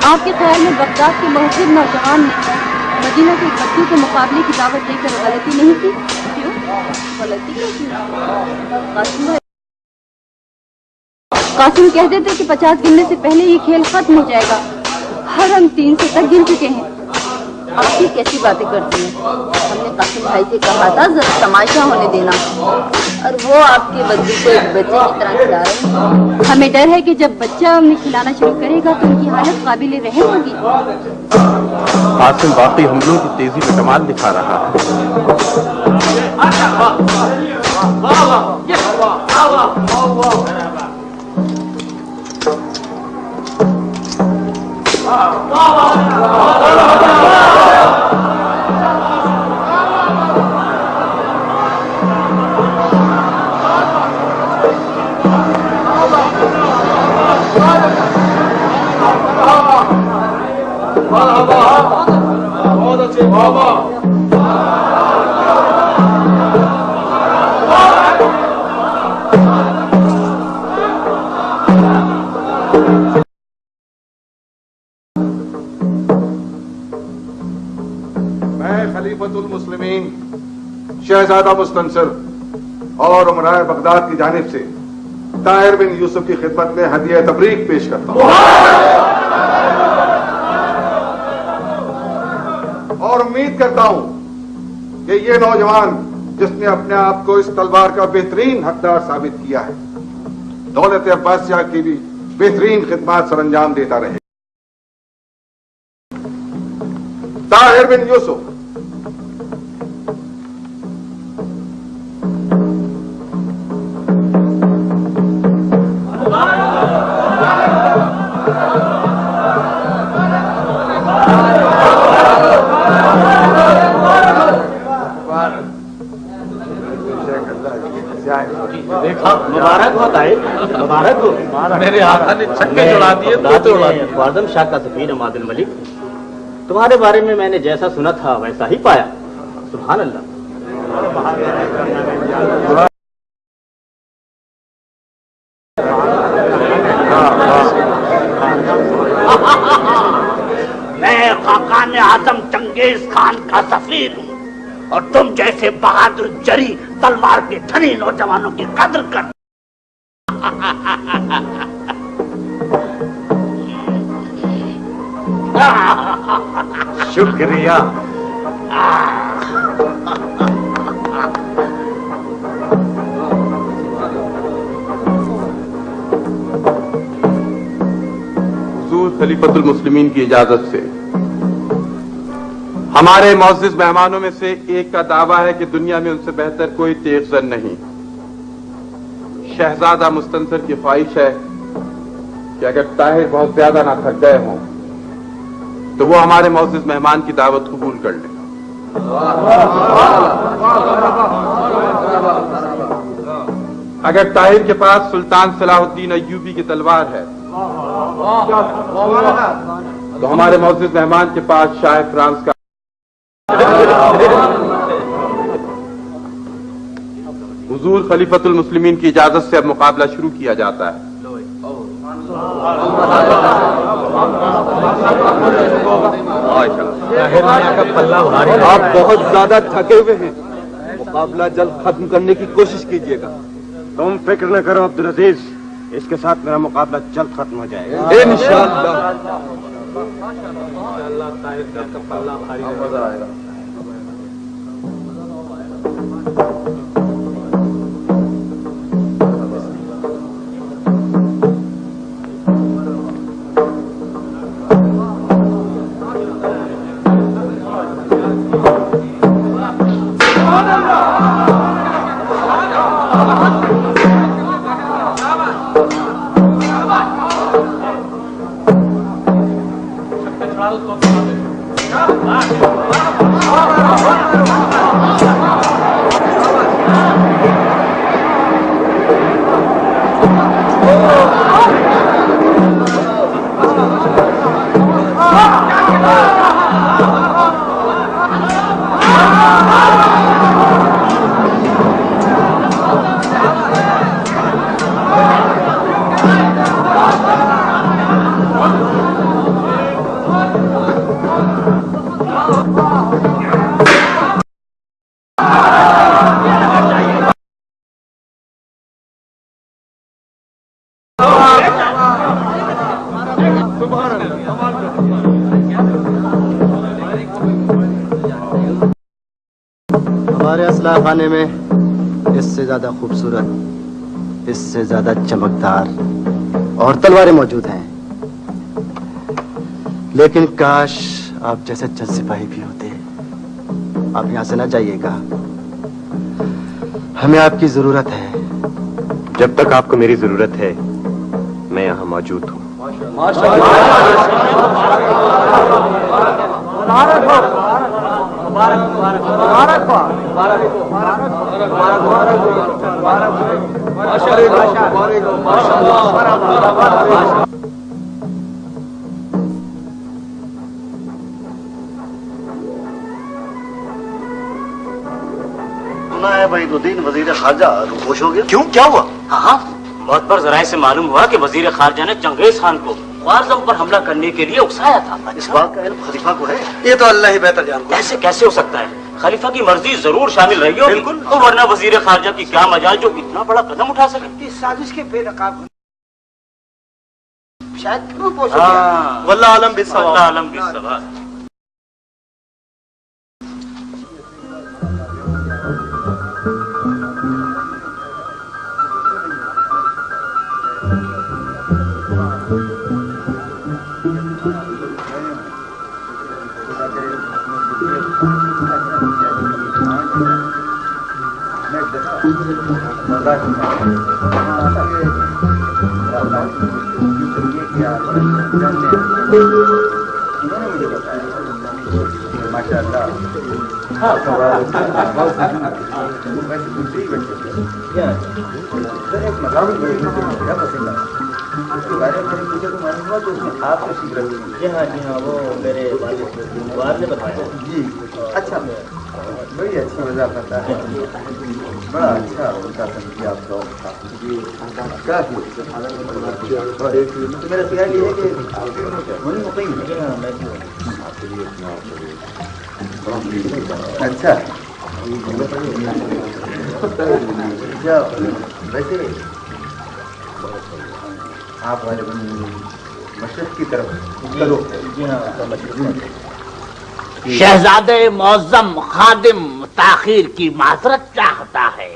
آپ کے خیال میں بغداد کے محسوب نوجوان نے مدینہ کے بچوں کے مقابلے کی دعوت دے کر غلطی نہیں کی؟ کیوں؟ غلطی کیوں کی؟ قاسم کہہ دیتے کہ 50 گننے سے پہلے یہ کھیل ختم ہو جائے گا. ہر ہم 300 تک گن چکے ہیں. آپ یہ کیسی باتیں کرتی ہیں؟ ہم نے قاسم بھائی سے کہا تھا ذرا تماشا ہونے دینا، اور وہ آپ کے بدو کو ایک بچے کی طرح کھلا رہے ہیں. ہمیں ڈر ہے کہ جب بچہ انہیں کھلانا شروع کرے گا تو ان کی حالت قابل رحم ہوگی. قاسم باقی حملوں کی تیزی میں کمال دکھا رہا ہے. خلیفۃ المسلمین شہزادہ مستنصر اور امراء بغداد کی جانب سے طاہر بن یوسف کی خدمت میں ہدیہ تبریک پیش کرتا ہوں، اور امید کرتا ہوں کہ یہ نوجوان جس نے اپنے آپ کو اس تلوار کا بہترین حقدار ثابت کیا ہے، دولت عباسیہ کی بھی بہترین خدمات سر انجام دیتا رہے. طاہر بن یوسف مبارک ہو طاہر، مبارک ہو. میرے آقا نے چھکے جڑا دیے تو خواجم شاہ کا سفیر عماد الملک، تمہارے بارے میں نے جیسا سنا تھا ویسا ہی پایا. سبحان اللہ. میں خاقان اعظم چنگیز خان کا سفیر ہوں، اور تم جیسے بہادر جری تلوار کے دھنی نوجوانوں کی قدر کر. شکریہ. حضور خلیفۃ المسلمین کی اجازت سے ہمارے معزز مہمانوں میں سے ایک کا دعویٰ ہے کہ دنیا میں ان سے بہتر کوئی تیغ زن نہیں. شہزادہ مستنصر کی خواہش ہے کہ اگر طاہر بہت زیادہ نہ تھک گئے ہوں تو وہ ہمارے معزز مہمان کی دعوت قبول کر لیں. اگر طاہر کے پاس سلطان صلاح الدین ایوبی کی تلوار ہے تو ہمارے معزز مہمان کے پاس شاہ فرانس کا हुजूर खलीफतुल मुस्लिमीन की इजाजत से अब मुकाबला शुरू किया जाता है। आप बहुत ज्यादा थके हुए हैं, मुकाबला जल्द खत्म करने की कोशिश कीजिएगा। तुम फिक्र न करो अब्दुल अजीज, इसके साथ मेरा मुकाबला जल्द खत्म हो जाएगा इंशाअल्लाह। हमारे असलाह खाने में इससे ज्यादा खूबसूरत, इससे ज्यादा चमकदार और तलवारें मौजूद हैं, लेकिन काश आप जैसे चंद सिपाही भी होते। आप यहाँ से ना जाइएगा, हमें आपकी जरूरत है। जब तक आपको मेरी जरूरत है मैं यहाँ मौजूद हूँ। सुना है वहीदुद्दीन वजीर खारजा रूपोश हो गया। क्यों, क्या हुआ? हाँ, बहुत पर जराये से मालूम हुआ कि वजीर खारजा ने चंगेज खान को ख्वारज़म पर हमला करने के लिए उकसाया था। इस बात का इल्म खलीफा को है? ये तो अल्लाह ही बेहतर जानता है। ऐसे कैसे हो सकता है? खलीफा की मर्जी जरूर शामिल रही होगी। बिल्कुल, तो वरना वजीर खारजा की क्या मजाल जो इतना बड़ा कदम उठा सके। इस साजिश के बेनकाब शायद रूपोश हो हाँ। गया। वल्लाह आलम बिस्सवाब। वल्लाह आलम बिस्सवाब। अच्छा, बड़ी अच्छी मजा करता है। बड़ा अच्छा उनका संज्ञा आप लोग का। क्या तो मेरा ख्याल ये है कि वही मुकीम है। अच्छा, वैसे आप मशरक़ की तरफ चलो। जी हाँ, शहजादे मौज़म खादिम ताखीर की माजरत चाहता है।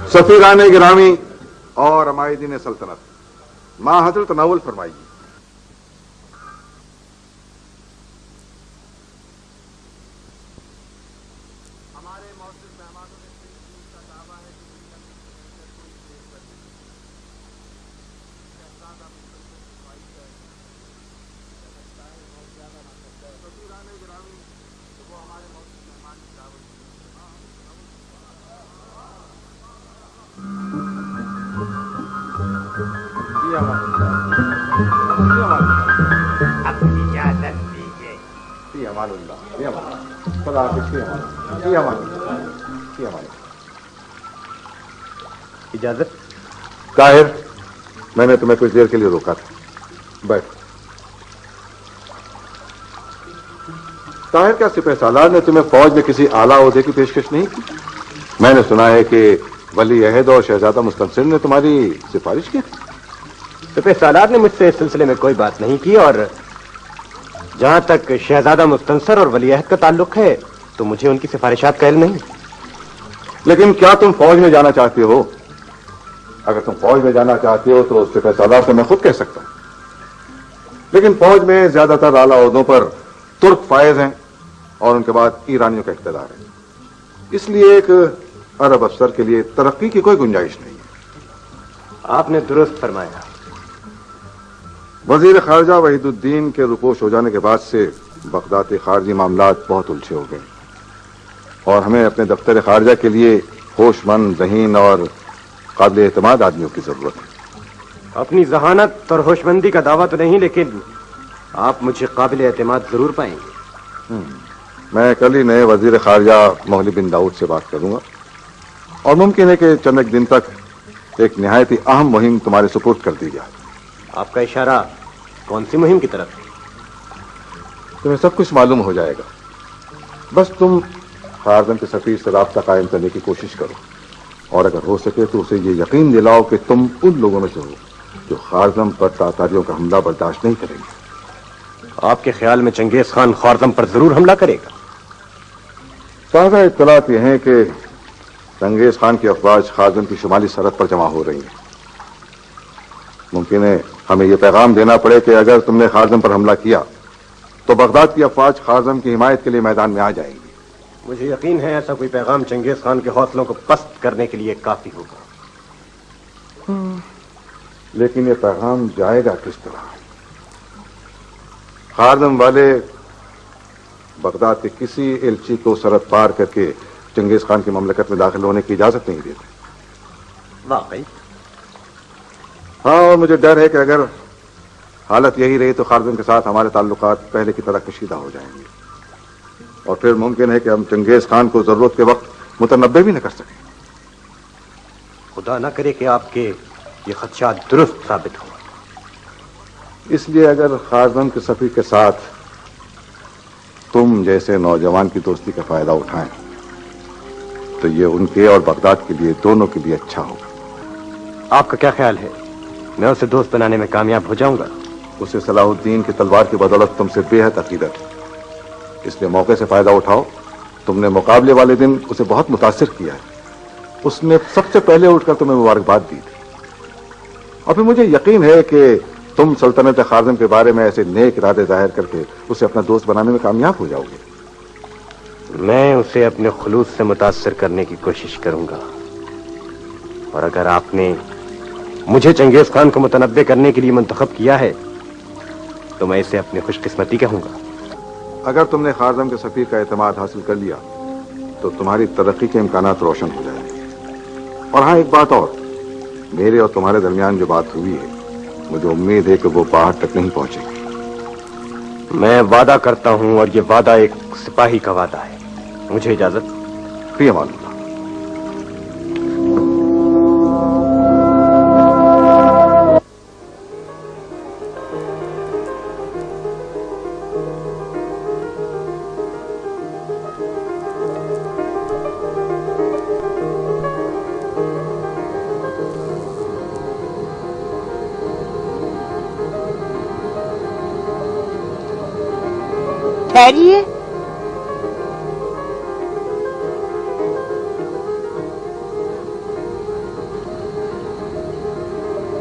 सफीरान गिरामी और अमायदीन सल्तनत, माँ हजरत नावल फरमाइए। हमारे मौजूद मेहमानों में से इसका दावा है कि दुनिया में कोई देश कर शहजादा मुस्तफा की ख्वाहिश है लगता है बहुत ज्यादा ना सकता है फकीराने गिरामी तो वो हमारे मौजूद मेहमान की दावत अपनी इजाजत दीजिए। इजाजत। ताहिर, मैंने तुम्हें कुछ देर के लिए रोका था, बैठ। ताहिर, क्या सिपह सालार ने तुम्हें फौज में किसी आला ओहदे की पेशकश नहीं की? मैंने सुना है कि वली अहद और शहजादा मुस्तंसिर ने तुम्हारी सिफारिश की। सिपह सालार ने मुझसे इस सिलसिले में कोई बात नहीं की, और जहां तक शहजादा मुस्तंसर और वली अहद का ताल्लुक है तो मुझे उनकी सिफारिशात का इल्म नहीं। लेकिन क्या तुम फौज में जाना चाहते हो? अगर तुम फौज में जाना चाहते हो तो सिपह सालार से मैं खुद कह सकता हूं, लेकिन फौज में ज्यादातर आला ओहदों पर तुर्क फायज हैं और उनके बाद ईरानियों का इख्तियार है, इसलिए एक अरब अफसर के लिए तरक्की की कोई गुंजाइश नहीं है। आपने दुरुस्त फरमाया। वजीर खारजा वहीदुद्दीन के रुपोश हो जाने के बाद से बगदाद के खारजी मामलात बहुत उलझे हो गए और हमें अपने दफ्तर खारजा के लिए होशमंद, ज़हीन और काबिल एतमाद आदमियों की जरूरत है। अपनी जहानत और होशमंदी का दावा तो नहीं, लेकिन आप मुझे काबिल एतमाद जरूर पाएंगे। मैं कल ही नए वजीर खारजा मोहल्ली बिन दाऊद से बात करूंगा और मुमकिन है कि चंद एक दिन तक एक निहायत ही अहम मुहिम तुम्हारे सुपुर्द कर दी जाए। आपका इशारा कौन सी मुहिम की तरफ? तुम्हें सब कुछ मालूम हो जाएगा, बस तुम खारजम के सफीर से राब्ता कायम करने की कोशिश करो और अगर हो सके तो उसे ये यकीन दिलाओ कि तुम उन लोगों में से हो जो खारजम पर तातारियों का हमला बर्दाश्त नहीं करेंगे। आपके ख्याल में चंगेज खान खारजम पर जरूर हमला करेगा? ताज़ा इत्तलात यह है कि चंगेज खान की अफवाज खारजम की शुमाली सरहद पर जमा हो रही है। मुमकिन है हमें यह पैगाम देना पड़े कि अगर तुमने खारजम पर हमला किया तो बगदाद की अफवाज खारजम की हिमायत के लिए मैदान में आ जाएंगी। मुझे यकीन है ऐसा कोई पैगाम चंगेज खान के हौसलों को पस्त करने के लिए काफी होगा। लेकिन यह पैगाम जाएगा किस तरह? खारजम वाले बगदाद के किसी एलची को सरहद पार करके चंगेज खान की ममलकत में दाखिल होने की इजाजत नहीं देते। वाकई? हाँ, और मुझे डर है कि अगर हालत यही रही तो खारजम के साथ हमारे ताल्लुकात पहले की तरह कशीदा हो जाएंगे और फिर मुमकिन है कि हम चंगेज खान को जरूरत के वक्त मुतनब्बे भी न कर सकें। खुदा न करे कि आपके ये खदशात दुरुस्त साबित हो। इसलिए अगर खारजम के सफी के साथ तुम जैसे नौजवान की दोस्ती का फायदा उठाएं तो ये उनके और बगदाद के लिए, दोनों के लिए अच्छा होगा। आपका क्या ख्याल है, मैं उसे दोस्त बनाने में कामयाब हो जाऊंगा? उसे सलाहुद्दीन की तलवार की बदौलत तुमसे बेहद अकीदत है, इसलिए मौके से फायदा उठाओ। तुमने मुकाबले वाले दिन उसे बहुत मुतासिर किया है, उसने सबसे पहले उठकर तुम्हें मुबारकबाद दी थी और फिर मुझे यकीन है कि तुम सल्तनत खारजम के बारे में ऐसे नेक इरादे जाहिर करके उसे अपना दोस्त बनाने में कामयाब हो जाओगे। मैं उसे अपने खुलूस से मुतासिर करने की कोशिश करूंगा और अगर आपने मुझे चंगेज खान को मुतनब्बे करने के लिए मुंतखब किया है तो मैं इसे अपनी खुशकिस्मती कहूंगा। अगर तुमने खारजम के सफीर का एतमाद हासिल कर लिया तो तुम्हारी तरक्की के इम्कानात रोशन हो जाएंगे। और हाँ, एक बात और, मेरे और तुम्हारे दरमियान जो बात हुई है मुझे उम्मीद है कि वो बाहर तक नहीं पहुंचेगी। मैं वादा करता हूं और ये वादा एक सिपाही का वादा है। मुझे इजाजत। फी अमान। ठहरिए।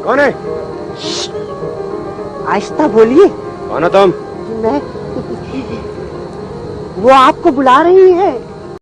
कौन है? आहिस्ता बोलिए। कौन हो तुम? मैं वो आपको बुला रही है।